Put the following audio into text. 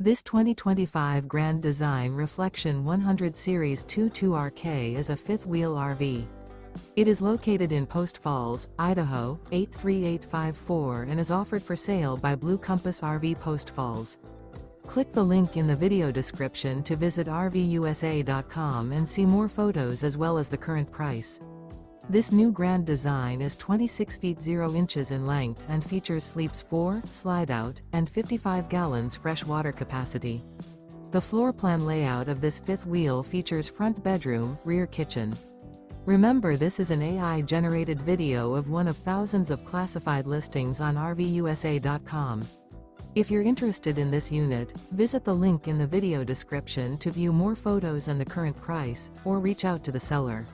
This 2025 Grand Design Reflection 100 Series 22RK is a fifth-wheel RV. It is located in Post Falls, Idaho, 83854 and is offered for sale by Blue Compass RV Post Falls. Click the link in the video description to visit RVUSA.com and see more photos as well as the current price. This new Grand Design is 26 feet 0 inches in length and features sleeps 4, slide-out, and 55 gallons fresh water capacity. The floor plan layout of this fifth wheel features front bedroom, rear kitchen. Remember, this is an AI-generated video of one of thousands of classified listings on RVUSA.com. If you're interested in this unit, visit the link in the video description to view more photos and the current price, or reach out to the seller.